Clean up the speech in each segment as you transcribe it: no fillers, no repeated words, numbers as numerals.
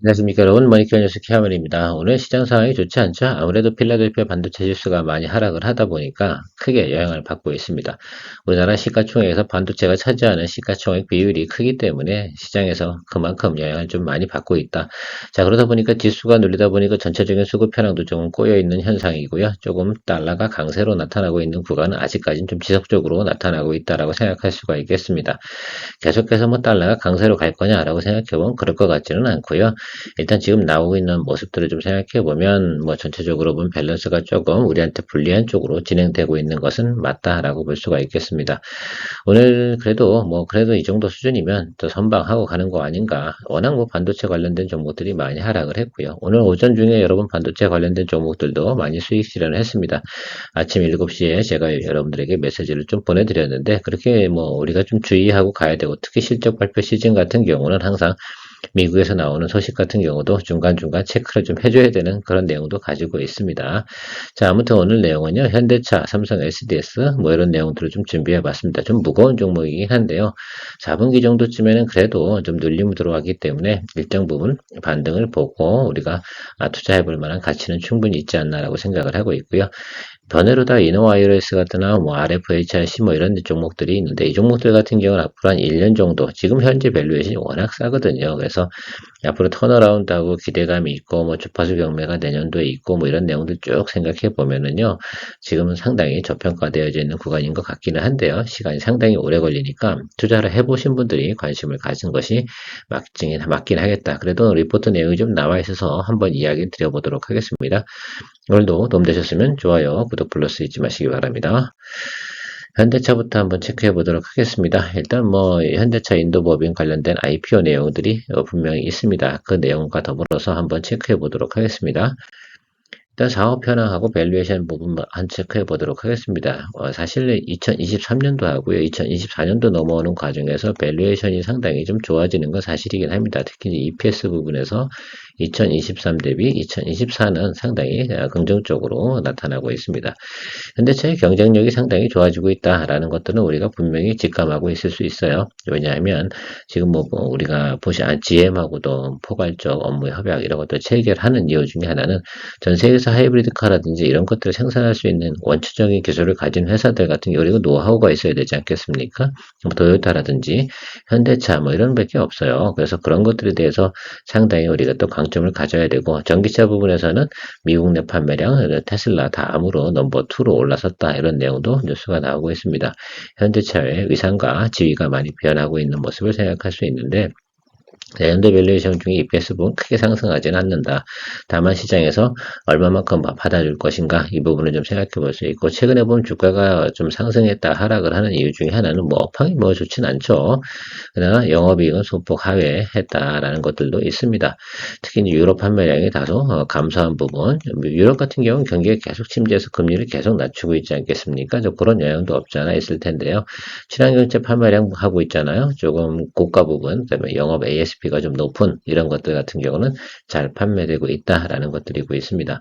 안녕하십니까 여러분, 머니케어 뉴스 키아만입니다. 오늘 시장 상황이 좋지 않죠? 아무래도 필라델피아 반도체 지수가 많이 하락을 하다 보니까 크게 영향을 받고 있습니다. 우리나라 시가총액에서 반도체가 차지하는 시가총액 비율이 크기 때문에 시장에서 그만큼 영향을 좀 많이 받고 있다. 자, 그러다 보니까 지수가 눌리다 보니까 전체적인 수급 현황도 조금 꼬여 있는 현상이고요. 조금 달러가 강세로 나타나고 있는 구간은 아직까지는 좀 지속적으로 나타나고 있다라고 생각할 수가 있겠습니다. 계속해서 뭐 달러가 강세로 갈 거냐라고 생각해보면 그럴 것 같지는 않고요. 일단 지금 나오고 있는 모습들을 좀 생각해보면 뭐 전체적으로 보면 밸런스가 조금 우리한테 불리한 쪽으로 진행되고 있는 것은 맞다라고 볼 수가 있겠습니다. 오늘 그래도 이 정도 수준이면 또 선방하고 가는 거 아닌가. 워낙 뭐 반도체 관련된 종목들이 많이 하락을 했고요. 오늘 오전 중에 여러분 반도체 관련된 종목들도 많이 수익 실현을 했습니다. 아침 7시에 제가 여러분들에게 메시지를 좀 보내드렸는데 그렇게 뭐 우리가 좀 주의하고 가야 되고 특히 실적 발표 시즌 같은 경우는 항상 미국에서 나오는 소식 같은 경우도 중간중간 체크를 좀 해줘야 되는 그런 내용도 가지고 있습니다. 자, 아무튼 오늘 내용은요, 현대차, 삼성, SDS, 뭐 이런 내용들을 좀 준비해 봤습니다. 좀 무거운 종목이긴 한데요. 4분기 정도쯤에는 그래도 좀 눌림이 들어가기 때문에 일정 부분 반등을 보고 우리가 투자해 볼 만한 가치는 충분히 있지 않나라고 생각을 하고 있고요. 번외로다 이노와이어스 같은 뭐 RFHIC 뭐 이런 종목들이 있는데 이 종목들 같은 경우는 앞으로 한 1년 정도 지금 현재 밸류에이션이 워낙 싸거든요. 그래서 앞으로 턴어라운드하고 기대감이 있고 뭐 주파수 경매가 내년도에 있고 뭐 이런 내용들 쭉 생각해 보면은요. 지금은 상당히 저평가되어져 있는 구간인 것 같기는 한데요. 시간이 상당히 오래 걸리니까 투자를 해보신 분들이 관심을 가진 것이 맞긴 하겠다. 그래도 리포트 내용이 좀 나와 있어서 한번 이야기 드려보도록 하겠습니다. 오늘도 도움되셨으면 좋아요, 구독 플러스 잊지 마시기 바랍니다. 현대차부터 한번 체크해 보도록 하겠습니다. 일단 뭐 현대차 인도법인 관련된 IPO 내용들이 분명히 있습니다. 그 내용과 더불어서 한번 체크해 보도록 하겠습니다. 일단 사업 현황하고 밸류에이션 부분만 한 체크해 보도록 하겠습니다. 사실 2023년도 하고요. 2024년도 넘어오는 과정에서 밸류에이션이 상당히 좀 좋아지는 건 사실이긴 합니다. 특히 EPS 부분에서 2023 대비 2024는 상당히 긍정적으로 나타나고 있습니다. 현대차의 경쟁력이 상당히 좋아지고 있다라는 것들은 우리가 분명히 직감하고 있을 수 있어요. 왜냐하면 지금 뭐 우리가 GM하고도 포괄적 업무 협약 이런 것들 체결하는 이유 중에 하나는 전 세계에서 하이브리드카라든지 이런 것들을 생산할 수 있는 원초적인 기술을 가진 회사들 같은 경우 그리고 노하우가 있어야 되지 않겠습니까? 뭐 토요타라든지 현대차 뭐 이런 밖에 없어요. 그래서 그런 것들에 대해서 상당히 우리가 또 강점을 가져야 되고 전기차 부분에서는 미국 내 판매량 테슬라 다음으로 넘버 2로 올라섰다 이런 내용도 뉴스가 나오고 있습니다. 현대차의 위상과 지위가 많이 변하고 있는 모습을 생각할 수 있는데 내년도 밸류에이션 중에 EPS 부분 크게 상승하지는 않는다. 다만 시장에서 얼마만큼 받아줄 것인가 이 부분을 좀 생각해 볼 수 있고 최근에 보면 주가가 좀 상승했다 하락을 하는 이유 중에 하나는 뭐 업황이 뭐 좋진 않죠. 그러나 영업이익은 소폭 하회했다라는 것들도 있습니다. 특히 유럽 판매량이 다소 감소한 부분, 유럽 같은 경우는 경기가 계속 침체해서 금리를 계속 낮추고 있지 않겠습니까? 그런 영향도 없지 않아 있을 텐데요. 친환경차 판매량 하고 있잖아요. 조금 고가 부분, 그다음에 영업 ASP가 좀 높은 이런 것들 같은 경우는 잘 판매되고 있다라는 것들이고 있습니다.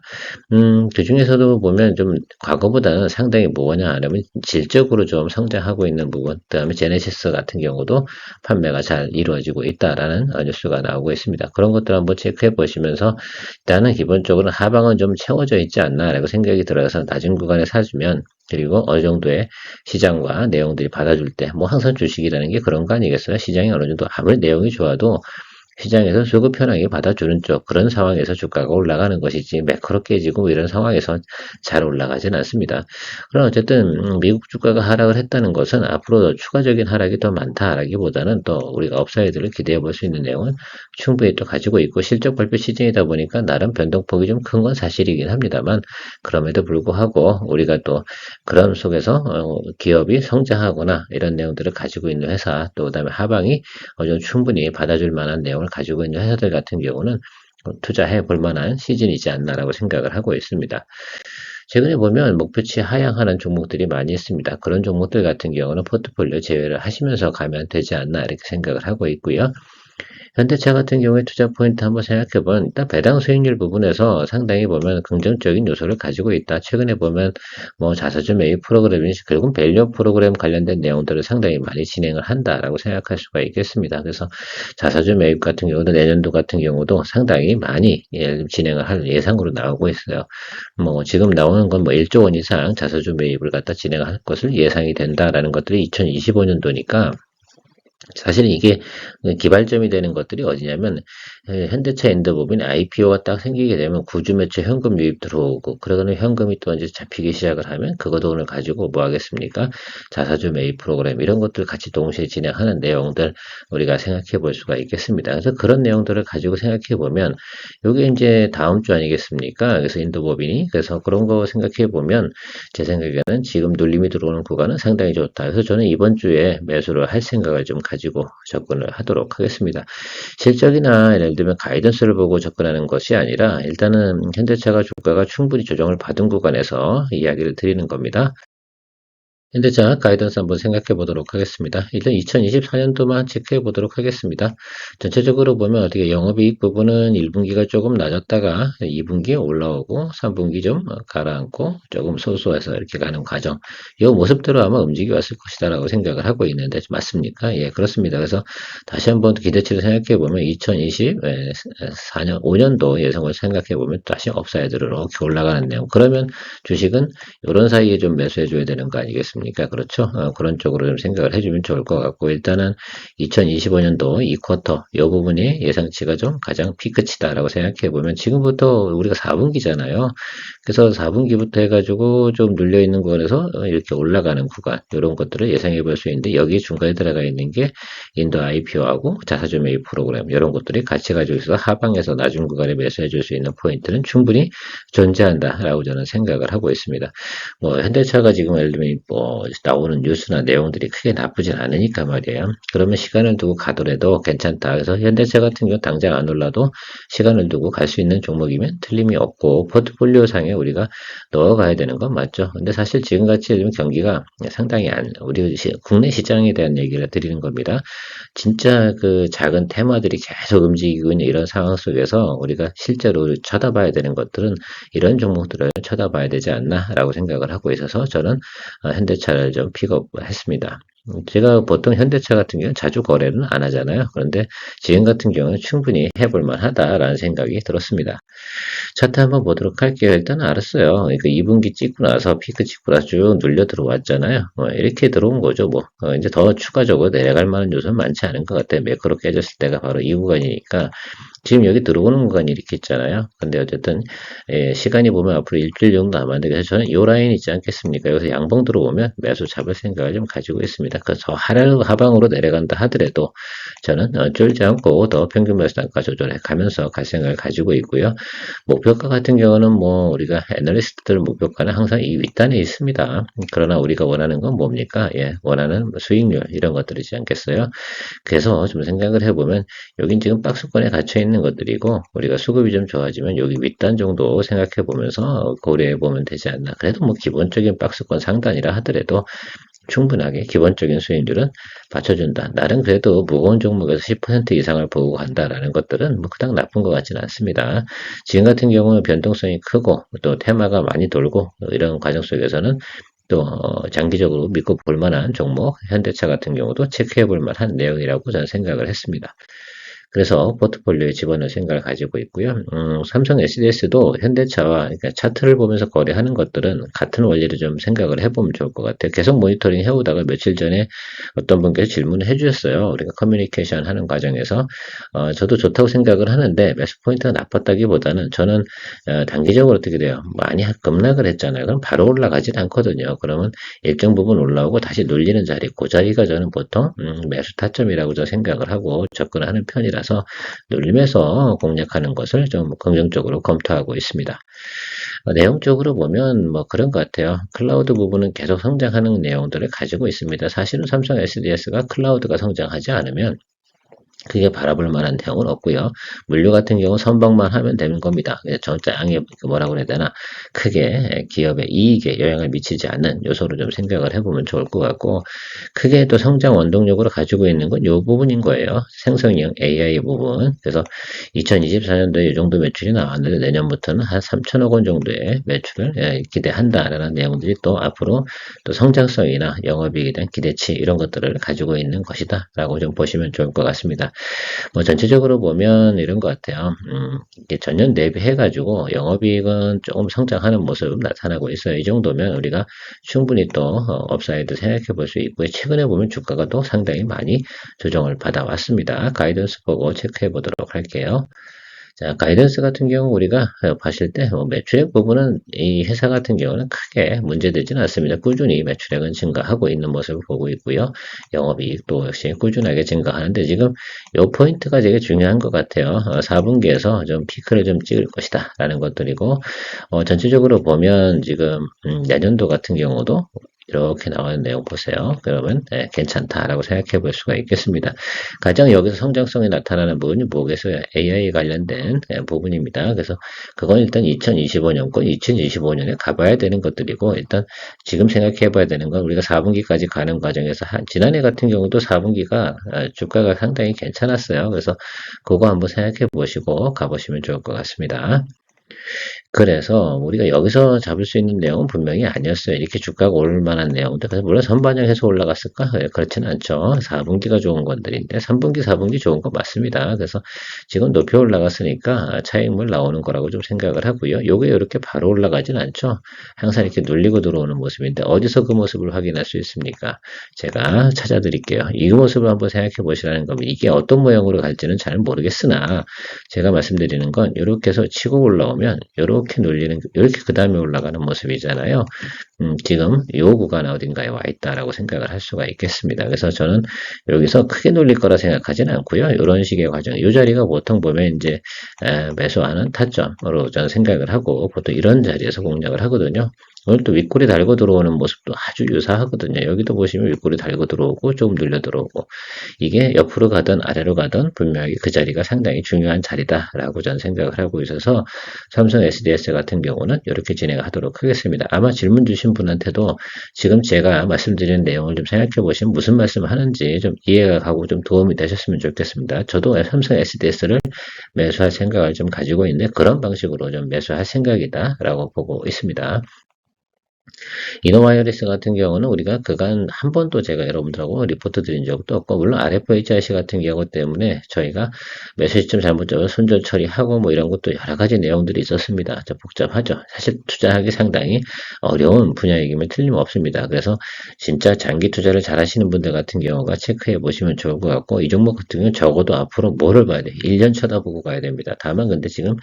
그 중에서도 보면 좀 과거보다는 상당히 뭐냐 하면 질적으로 좀 성장하고 있는 부분, 그다음에 제네시스 같은 경우도 판매가 잘 이루어지고 있다라는 뉴스가 나오고 있습니다. 그런 것들 한번 체크해 보시면서 일단은 기본적으로 하방은 좀 채워져 있지 않나라고 생각이 들어서 낮은 구간에 사주면 그리고 어느 정도의 시장과 내용들이 받아줄 때, 뭐 항상 주식이라는 게 그런 거 아니겠어요? 시장이 어느 정도 아무리 내용이 좋아도 시장에서 수급 현황이 받아주는 쪽 그런 상황에서 주가가 올라가는 것이지 매크로 깨지고 이런 상황에서 잘 올라가진 않습니다. 그럼 어쨌든 미국 주가가 하락을 했다는 것은 앞으로 추가적인 하락이 더 많다라기보다는 또 우리가 업사이드를 기대해 볼 수 있는 내용은 충분히 또 가지고 있고 실적 발표 시즌이다 보니까 나름 변동폭이 좀 큰 건 사실이긴 합니다만 그럼에도 불구하고 우리가 또 그런 속에서 기업이 성장하거나 이런 내용들을 가지고 있는 회사 또 그다음에 하방이 충분히 받아줄 만한 내용을 가지고 있는 회사들 같은 경우는 투자해 볼 만한 시즌이지 않나라고 생각을 하고 있습니다. 최근에 보면 목표치 하향하는 종목들이 많이 있습니다. 그런 종목들 같은 경우는 포트폴리오 제외를 하시면서 가면 되지 않나 이렇게 생각을 하고 있고요. 현대차 같은 경우에 투자 포인트 한번 생각해보면 일단 배당 수익률 부분에서 상당히 보면 긍정적인 요소를 가지고 있다. 최근에 보면 뭐 자사주 매입 프로그램이 결국 밸류 프로그램 관련된 내용들을 상당히 많이 진행을 한다라고 생각할 수가 있겠습니다. 그래서 자사주 매입 같은 경우도 내년도 같은 경우도 상당히 많이 진행을 할 예상으로 나오고 있어요. 뭐 지금 나오는 건 뭐 1조 원 이상 자사주 매입을 갖다 진행할 것을 예상이 된다라는 것들이 2025년도니까 사실 이게 기발점이 되는 것들이 어디냐면 현대차 엔더법인 IPO가 딱 생기게 되면 구주 매체 현금 유입 들어오고 그러고는 현금이 또 이제 잡히기 시작을 하면 그거 돈을 가지고 뭐 하겠습니까? 자사주 매입 프로그램 이런 것들 같이 동시에 진행하는 내용들 우리가 생각해 볼 수가 있겠습니다. 그래서 그런 내용들을 가지고 생각해 보면 요게 이제 다음 주 아니겠습니까? 그래서 인도법인이 그래서 그런 거 생각해 보면 제 생각에는 지금 눌림이 들어오는 구간은 상당히 좋다. 그래서 저는 이번 주에 매수를 할 생각을 좀 가지고 접근을 하도록 하겠습니다. 실적이나 예를 들면 가이던스를 보고 접근하는 것이 아니라 일단은 현대차가 주가가 충분히 조정을 받은 구간에서 이야기를 드리는 겁니다. 현대차 가이던스 한번 생각해 보도록 하겠습니다. 일단 2024년도만 체크해 보도록 하겠습니다. 전체적으로 보면 어떻게 영업이익 부분은 1분기가 조금 낮았다가 2분기 올라오고 3분기 좀 가라앉고 조금 소소해서 이렇게 가는 과정. 이 모습대로 아마 움직여 왔을 것이다라고 생각을 하고 있는데 맞습니까? 예, 그렇습니다. 그래서 다시 한번 기대치를 생각해 보면 2024년, 5년도 예상을 생각해 보면 다시 업사이드로 이렇게 올라가는 내용. 그러면 주식은 이런 사이에 좀 매수해 줘야 되는 거 아니겠습니까? 그렇죠? 그런 쪽으로 좀 생각을 해주면 좋을 것 같고 일단은 2025년도 이 쿼터 이 부분이 예상치가 좀 가장 피크치다라고 생각해 보면 지금부터 우리가 4분기잖아요. 그래서 4분기부터 해가지고 좀 눌려 있는 구간에서 이렇게 올라가는 구간 이런 것들을 예상해 볼 수 있는데 여기 중간에 들어가 있는 게 인도 IPO하고 자사주 매입 프로그램 이런 것들이 같이 가지고 있어서 하방에서 낮은 구간에 매수해 줄 수 있는 포인트는 충분히 존재한다라고 저는 생각을 하고 있습니다. 뭐 현대차가 지금 예를 들면 뭐 나오는 뉴스나 내용들이 크게 나쁘진 않으니까 말이에요. 그러면 시간을 두고 가더라도 괜찮다. 그래서 현대차 같은 경우 당장 안 올라도 시간을 두고 갈 수 있는 종목이면 틀림이 없고 포트폴리오 상에 우리가 넣어가야 되는 건 맞죠. 근데 사실 지금같이 요즘 경기가 상당히 우리 국내 시장에 대한 얘기를 드리는 겁니다. 진짜 그 작은 테마들이 계속 움직이고 있는 이런 상황 속에서 우리가 실제로 쳐다봐야 되는 것들은 이런 종목들을 쳐다봐야 되지 않나라고 생각을 하고 있어서 저는 현대차를 좀 픽업했습니다. 제가 보통 현대차 같은 경우는 자주 거래는 안 하잖아요. 그런데 지금 같은 경우는 충분히 해볼 만하다라는 생각이 들었습니다. 차트 한번 보도록 할게요. 일단 알았어요. 그러니까 2분기 찍고 나서 피크 찍고 나서 쭉 눌려 들어왔잖아요. 이렇게 들어온 거죠. 뭐 이제 더 추가적으로 내려갈 만한 요소는 많지 않은 것 같아요. 매크로 깨졌을 때가 바로 이 구간이니까 지금 여기 들어오는 구간이 이렇게 있잖아요. 근데 어쨌든 시간이 보면 앞으로 일주일 정도 남았는데 그래서 저는 이 라인 있지 않겠습니까? 여기서 양봉 들어오면 매수 잡을 생각을 좀 가지고 있습니다. 그래서 하방으로 내려간다 하더라도 저는 쫄지 않고 더 평균 매수 단가 조절해 가면서 갈 생각을 가지고 있고요. 목표가 같은 경우는 뭐 우리가 애널리스트들 목표가는 항상 이 윗단에 있습니다. 그러나 우리가 원하는 건 뭡니까? 예, 원하는 수익률 이런 것들이지 않겠어요? 그래서 좀 생각을 해보면 여긴 지금 박스권에 갇혀 있는 것들이고 우리가 수급이 좀 좋아지면 여기 윗단 정도 생각해 보면서 고려해 보면 되지 않나. 그래도 뭐 기본적인 박스권 상단이라 하더라도 충분하게 기본적인 수익률은 받쳐준다. 나름 그래도 무거운 종목에서 10% 이상을 보고 간다라는 것들은 뭐 그닥 나쁜 것 같지는 않습니다. 지금 같은 경우는 변동성이 크고 또 테마가 많이 돌고 이런 과정 속에서는 또 장기적으로 믿고 볼 만한 종목 현대차 같은 경우도 체크해 볼 만한 내용이라고 저는 생각을 했습니다. 그래서 포트폴리오에 집어넣을 생각을 가지고 있고요. 삼성 SDS도 현대차와 그러니까 차트를 보면서 거래하는 것들은 같은 원리를 좀 생각을 해보면 좋을 것 같아요. 계속 모니터링 해오다가 며칠 전에 어떤 분께서 질문을 해주셨어요. 우리가 커뮤니케이션 하는 과정에서 저도 좋다고 생각을 하는데 매수 포인트가 나빴다기보다는 저는 단기적으로 어떻게 돼요? 많이 급락을 했잖아요. 그럼 바로 올라가진 않거든요. 그러면 일정 부분 올라오고 다시 눌리는 자리, 그 자리가 저는 보통 매수 타점이라고 저 생각을 하고 접근하는 편이라서 눌림에서 공략하는 것을 좀 긍정적으로 검토하고 있습니다. 내용적으로 보면 뭐 그런 것 같아요. 클라우드 부분은 계속 성장하는 내용들을 가지고 있습니다. 사실은 삼성 SDS가 클라우드가 성장하지 않으면 크게 바라볼 만한 내용은 없고요. 물류 같은 경우 선박만 하면 되는 겁니다. 전장에 뭐라고 해야 되나 크게 기업의 이익에 영향을 미치지 않는 요소로 좀 생각을 해보면 좋을 것 같고 크게 또 성장 원동력으로 가지고 있는 건 이 부분인 거예요. 생성형 AI 부분. 그래서 2024년도에 이 정도 매출이 나왔는데 내년부터는 한 3천억 원 정도의 매출을 기대한다라는 내용들이 또 앞으로 또 성장성이나 영업이익에 대한 기대치 이런 것들을 가지고 있는 것이다라고 좀 보시면 좋을 것 같습니다. 뭐 전체적으로 보면 이런 것 같아요. 이게 전년 대비해가지고 영업이익은 조금 성장하는 모습 나타나고 있어요. 이 정도면 우리가 충분히 또 업사이드 생각해 볼 수 있고요. 최근에 보면 주가가 또 상당히 많이 조정을 받아왔습니다. 가이던스 보고 체크해 보도록 할게요. 자, 가이던스 같은 경우 우리가 봤을 때 매출액 부분은 이 회사 같은 경우는 크게 문제되지는 않습니다. 꾸준히 매출액은 증가하고 있는 모습을 보고 있고요. 영업이익도 역시 꾸준하게 증가하는데 지금 이 포인트가 되게 중요한 것 같아요. 4분기에서 좀 피크를 좀 찍을 것이다 라는 것들이고 전체적으로 보면 지금 내년도 같은 경우도 이렇게 나오는 내용 보세요. 그러면 괜찮다라고 생각해 볼 수가 있겠습니다. 가장 여기서 성장성이 나타나는 부분이 뭐겠어요? AI 관련된 부분입니다. 그래서 그건 일단 2025년권, 2025년에 가봐야 되는 것들이고 일단 지금 생각해 봐야 되는 건 우리가 4분기까지 가는 과정에서 지난해 같은 경우도 4분기가 주가가 상당히 괜찮았어요. 그래서 그거 한번 생각해 보시고 가보시면 좋을 것 같습니다. 그래서 우리가 여기서 잡을 수 있는 내용은 분명히 아니었어요. 이렇게 주가가 오를 만한 내용들. 그래서 물론 선반영해서 올라갔을까? 그렇지는 않죠. 4분기가 좋은 건들인데 3분기, 4분기 좋은 거 맞습니다. 그래서 지금 높이 올라갔으니까 차익물 나오는 거라고 좀 생각을 하고요. 요게 이렇게 바로 올라가진 않죠. 항상 이렇게 눌리고 들어오는 모습인데 어디서 그 모습을 확인할 수 있습니까? 제가 찾아드릴게요. 이 모습을 한번 생각해 보시라는 겁니다. 이게 어떤 모양으로 갈지는 잘 모르겠으나 제가 말씀드리는 건 이렇게 해서 치고 올라오면 이렇게 눌리는 이렇게 그 다음에 올라가는 모습이잖아요. 지금 이 구간 어딘가에 와 있다라고 생각을 할 수가 있겠습니다. 그래서 저는 여기서 크게 눌릴 거라 생각하지는 않고요. 이런 식의 과정, 이 자리가 보통 보면 이제 매수하는 타점으로 저는 생각을 하고 보통 이런 자리에서 공략을 하거든요. 오늘 또 윗꼬리 달고 들어오는 모습도 아주 유사하거든요. 여기도 보시면 윗꼬리 달고 들어오고 조금 눌려 들어오고 이게 옆으로 가든 아래로 가든 분명히 그 자리가 상당히 중요한 자리다라고 저는 생각을 하고 있어서 삼성 SDS 같은 경우는 이렇게 진행하도록 하겠습니다. 아마 질문 주신 분한테도 지금 제가 말씀드리는 내용을 좀 생각해 보시면 무슨 말씀을 하는지 좀 이해가 가고 좀 도움이 되셨으면 좋겠습니다. 저도 삼성 SDS를 매수할 생각을 좀 가지고 있는데 그런 방식으로 좀 매수할 생각이다라고 보고 있습니다. 이노와이어리스 같은 경우는 우리가 그간 한 번도 제가 여러분들하고 리포트 드린 적도 없고 물론 RFHIC 같은 경우 때문에 저희가 매수 시점 잘못 잡아 손절 처리하고 뭐 이런 것도 여러 가지 내용들이 있었습니다. 좀 복잡하죠. 사실 투자하기 상당히 어려운 분야이기면 틀림없습니다. 그래서 진짜 장기 투자를 잘 하시는 분들 같은 경우가 체크해 보시면 좋을 것 같고 이 종목 같은 경우는 적어도 앞으로 뭐를 봐야 돼? 1년 쳐다보고 가야 됩니다. 다만 근데 지금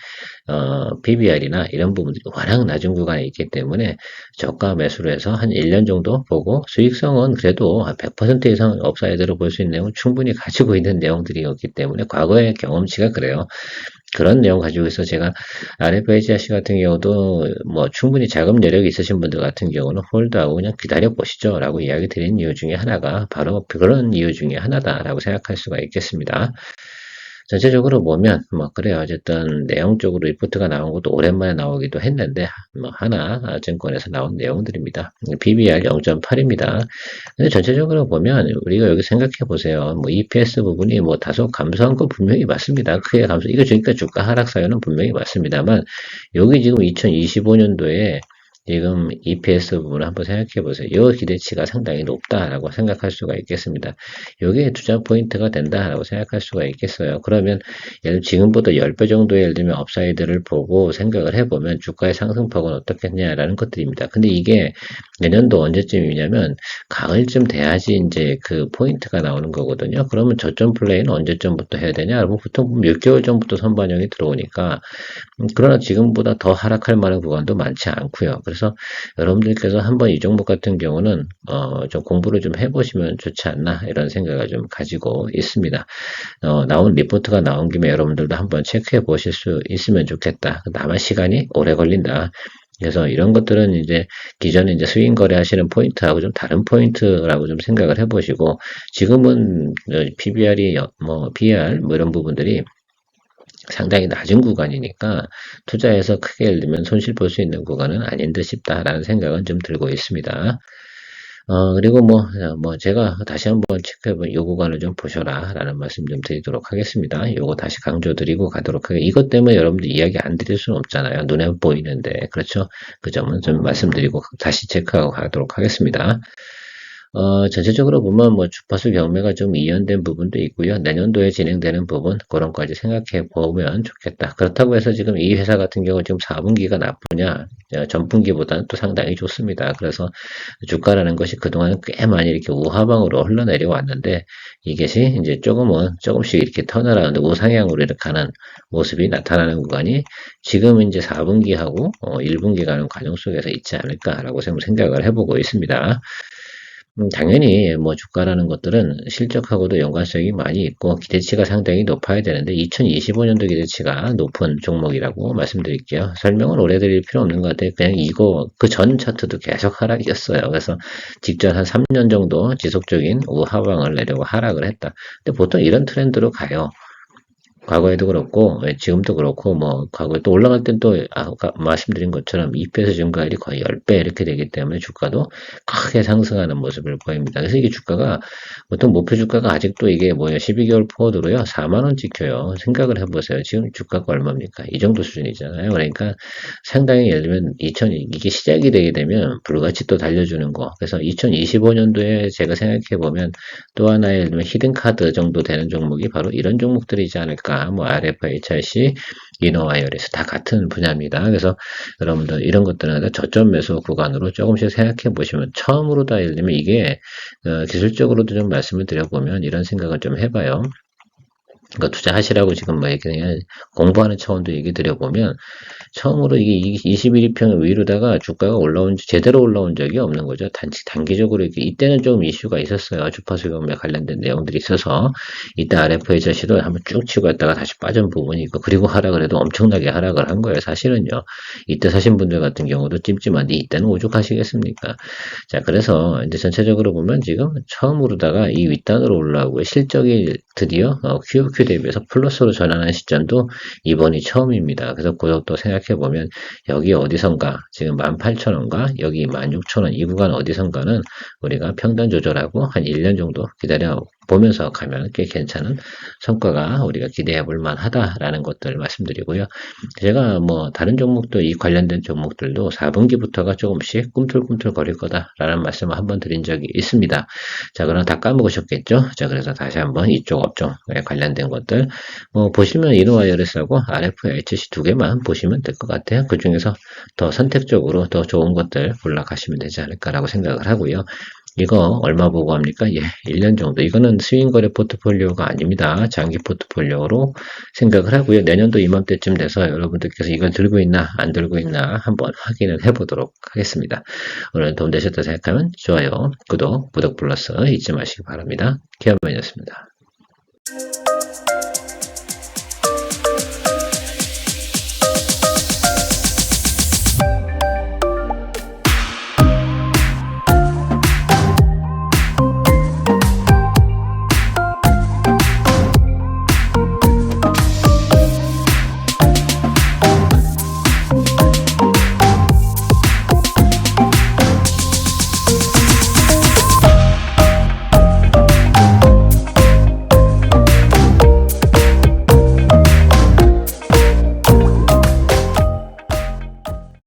PBR이나 이런 부분들이 워낙 낮은 구간에 있기 때문에 저가 매수를 해서 한 1년 정도 보고 수익성은 그래도 한 100% 이상 업사이드로 볼 수 있는 내용은 충분히 가지고 있는 내용들이었기 때문에 과거의 경험치가 그래요. 그런 내용 가지고 있어 제가 RFHC 같은 경우도 뭐 충분히 자금 여력이 있으신 분들 같은 경우는 홀드하고 그냥 기다려 보시죠 라고 이야기 드린 이유 중에 하나가 바로 그런 이유 중에 하나다라고 생각할 수가 있겠습니다. 전체적으로 보면 뭐 그래요. 어쨌든 내용적으로 리포트가 나온 것도 오랜만에 나오기도 했는데 뭐 하나 증권에서 나온 내용들입니다. PBR 0.8입니다. 근데 전체적으로 보면 우리가 여기 생각해 보세요. 뭐 EPS 부분이 뭐 다소 감소한 거 분명히 맞습니다. 크게 감소. 이거 그러니까 주가 하락 사유는 분명히 맞습니다만 여기 지금 2025년도에 지금 EPS 부분을 한번 생각해 보세요. 이 기대치가 상당히 높다라고 생각할 수가 있겠습니다. 이게 투자 포인트가 된다라고 생각할 수가 있겠어요. 그러면 예를 지금보다 10배 정도의 예를 들면 업사이드를 보고 생각을 해보면 주가의 상승폭은 어떻겠냐라는 것들입니다. 근데 이게 내년도 언제쯤이냐면 가을쯤 돼야지 이제 그 포인트가 나오는 거거든요. 그러면 저점 플레이는 언제쯤부터 해야 되냐? 여러분 보통 6개월 전부터 선반영이 들어오니까 그러나 지금보다 더 하락할 만한 구간도 많지 않고요. 그래서 여러분들께서 한번 이 종목 같은 경우는 좀 공부를 좀 해보시면 좋지 않나 이런 생각을 좀 가지고 있습니다. 나온 리포트가 나온 김에 여러분들도 한번 체크해 보실 수 있으면 좋겠다. 다만 시간이 오래 걸린다. 그래서 이런 것들은 이제 기존에 이제 스윙 거래하시는 포인트하고 좀 다른 포인트라고 좀 생각을 해보시고, 지금은 PBR이 뭐 PER 뭐 이런 부분들이 상당히 낮은 구간이니까 투자해서 크게 예를 들면 손실 볼 수 있는 구간은 아닌 듯 싶다라는 생각은 좀 들고 있습니다. 그리고 뭐 제가 다시 한번 체크해본 요 구간을 좀 보셔라 라는 말씀 좀 드리도록 하겠습니다. 요거 다시 강조 드리고 가도록 하겠습니다. 이것 때문에 여러분들 이야기 안 드릴 수는 없잖아요. 눈에 보이는데. 그렇죠? 그 점은 좀 말씀드리고 다시 체크하고 가도록 하겠습니다. 전체적으로 보면 뭐 주파수 경매가 좀 이연된 부분도 있고요. 내년도에 진행되는 부분, 그런 거까지 생각해 보면 좋겠다. 그렇다고 해서 지금 이 회사 같은 경우 지금 4분기가 나쁘냐? 전분기보다는 또 상당히 좋습니다. 그래서 주가라는 것이 그동안 꽤 많이 이렇게 우하방으로 흘러내려왔는데, 이것이 이제 조금씩 이렇게 턴어라운드 우상향으로 이렇게 가는 모습이 나타나는 구간이 지금 이제 4분기하고 1분기 가는 과정 속에서 있지 않을까라고 생각을 해보고 있습니다. 당연히 뭐 주가라는 것들은 실적하고도 연관성이 많이 있고 기대치가 상당히 높아야 되는데 2025년도 기대치가 높은 종목이라고 말씀드릴게요. 설명은 오래 드릴 필요 없는 것 같아요. 그냥 이거 그 전 차트도 계속 하락이었어요. 그래서 직전 한 3년 정도 지속적인 우하방을 내려고 하락을 했다. 근데 보통 이런 트렌드로 가요. 과거에도 그렇고 지금도 그렇고 뭐 과거에 또 올라갈 땐 또 아까 말씀드린 것처럼 EPS 증가율이 거의 10배 이렇게 되기 때문에 주가도 크게 상승하는 모습을 보입니다. 그래서 이게 주가가 보통 목표 주가가 아직도 이게 뭐예요? 12개월 포워드로요 4만 원 찍혀요. 생각을 해보세요. 지금 주가가 얼마입니까? 이 정도 수준이잖아요. 그러니까 상당히 예를 들면 이게 시작이 되게 되면 불같이 또 달려주는 거. 그래서 2025년도에 제가 생각해 보면 또 하나의 예를 들면 히든 카드 정도 되는 종목이 바로 이런 종목들이지 않을까. 뭐 RF, HRC, 이노와이어리스 다 같은 분야입니다. 그래서 여러분들 이런 것들은 다 저점 매수 구간으로 조금씩 생각해 보시면 처음으로 다 예를 들면 이게 기술적으로도 좀 말씀을 드려보면 이런 생각을 좀 해봐요. 그러니까 투자하시라고 지금 뭐 그냥 공부하는 차원도 얘기 드려보면 처음으로 이게 21일평 위로다가 주가가 제대로 올라온 적이 없는 거죠. 단기적으로 이때는 좀 이슈가 있었어요. 주파수 경매 관련된 내용들이 있어서 이때 RFHC도 한번 쭉 치고 갔다가 다시 빠진 부분이 있고 그리고 하락을 해도 엄청나게 하락을 한 거예요. 사실은요. 이때 사신 분들 같은 경우도 찜찜한데 이때는 오죽하시겠습니까? 자, 그래서 이제 전체적으로 보면 지금 처음으로다가 이 윗단으로 올라오고 실적이 드디어 QOQ 대비해서 플러스로 전환한 시점도 이번이 처음입니다. 그래서 그것도 생각해 보면 여기 어디선가 지금 18,000원과 여기 16,000원 이 구간 어디선가는 우리가 평단 조절하고 한 1년 정도 기다려 보면서 가면 꽤 괜찮은 성과가 우리가 기대해 볼 만하다라는 것들 말씀드리고요. 제가 뭐 다른 종목도 이 관련된 종목들도 4분기부터가 조금씩 꿈틀꿈틀 거릴 거다라는 말씀을 한번 드린 적이 있습니다. 자, 그럼 다 까먹으셨겠죠? 자, 그래서 다시 한번 이쪽 업종에 관련된 것들 보시면 이노와이어리스하고 RFHC 두 개만 보시면 될 것 같아요. 그 중에서 더 선택적으로 더 좋은 것들 골라가시면 되지 않을까라고 생각을 하고요. 이거 얼마 보고 합니까? 예, 1년 정도. 이거는 스윙거래 포트폴리오가 아닙니다. 장기 포트폴리오로 생각을 하고요. 내년도 이맘때쯤 돼서 여러분들께서 이걸 들고 있나 안 들고 있나 한번 확인을 해보도록 하겠습니다. 오늘 도움 되셨다 생각하면 좋아요, 구독 플러스 잊지 마시기 바랍니다. 케어맨이었습니다.